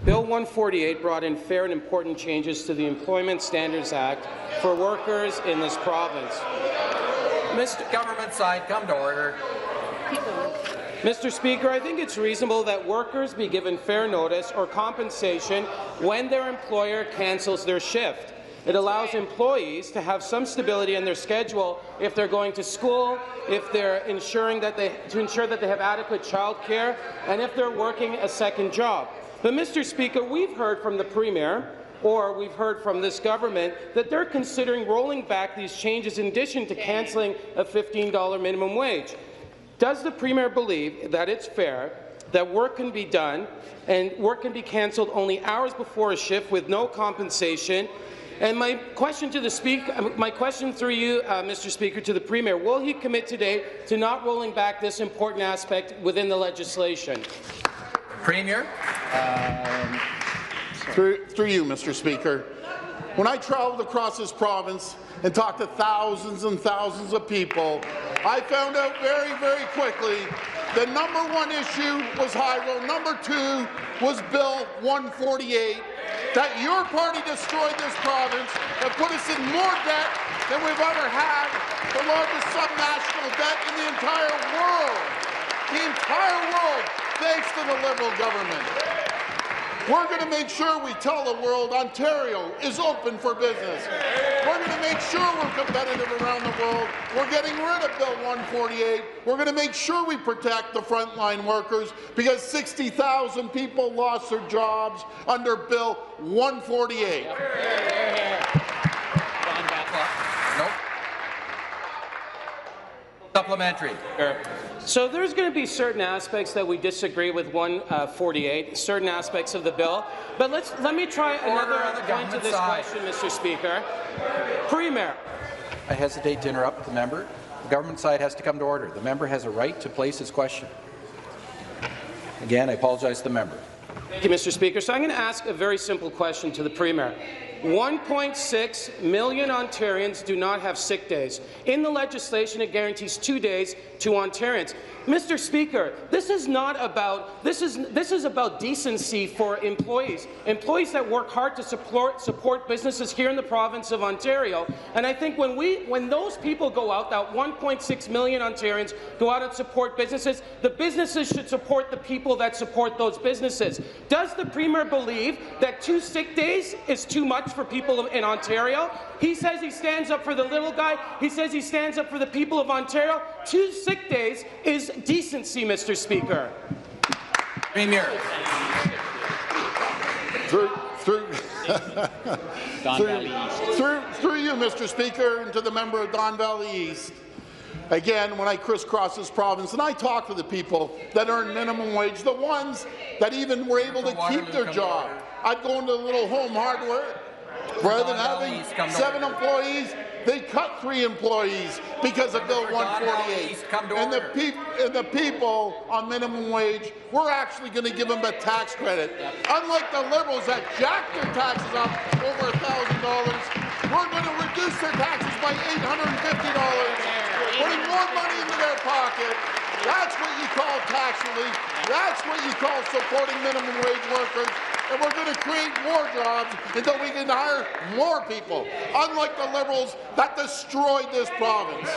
Bill 148 brought in fair and important changes to the Employment Standards Act for workers in this province. Government side, come to order. Mr. Speaker, I think it's reasonable that workers be given fair notice or compensation when their employer cancels their shift. It allows employees to have some stability in their schedule if they're going to school, if they're ensuring that they have adequate child care, and if they're working a second job. But, Mr. Speaker, we've heard from the Premier, or we've heard from this government, that they're considering rolling back these changes in addition to cancelling a $15 minimum wage. Does the Premier believe that it's fair that work can be done and work can be cancelled only hours before a shift with no compensation? And my question to the Speaker, my question through you, Mr. Speaker, to the Premier: will he commit today to not rolling back this important aspect within the legislation? Premier. Through you, Mr. Speaker. When I traveled across this province and talked to thousands and thousands of people, I found out very, very quickly the number one issue was high-road, number two was Bill 148, that your party destroyed this province and put us in more debt than we've ever had, the largest subnational debt in the entire world. The entire world, thanks to the Liberal government. We're going to make sure we tell the world Ontario is open for business. We're going to make sure we're competitive around the world. We're getting rid of Bill 148. We're going to make sure we protect the frontline workers, because 60,000 people lost their jobs under Bill 148. Nope. Supplementary. So there's going to be certain aspects that we disagree with 148, certain aspects of the bill. But let me try another point to this question, Mr. Speaker. Premier. I hesitate to interrupt the member. The government side has to come to order. The member has a right to place his question. Again, I apologize to the member. Thank you, Mr. Speaker. So I'm going to ask a very simple question to the Premier. 1.6 million Ontarians do not have sick days. In the legislation, it guarantees 2 days to Ontarians. Mr. Speaker, this is about decency for employees that work hard to support businesses here in the province of Ontario. And I think when those people go out, that 1.6 million Ontarians go out and support businesses, the businesses should support the people that support those businesses. Does the Premier believe that 2 sick days is too much for people in Ontario? He says he stands up for the little guy. He says he stands up for the people of Ontario. 2 sick days is decency, Mr. Speaker. Premier. Through you, Mr. Speaker, and to the member of Don Valley East. Again, when I crisscross this province and I talk to the people that earn minimum wage, the ones that even were able to keep their job, I'd go into a little home hardware. Rather than having 7 employees, they cut 3 employees because of Bill 148. And the people on minimum wage, we're actually going to give them a tax credit. Unlike the Liberals that jacked their taxes up over $1,000, we're going to reduce their taxes by $850, putting more money into their pocket. That's what you call tax relief. That's what you call supporting minimum wage workers. And we're going to create more jobs until we can hire more people, unlike the Liberals that destroyed this province.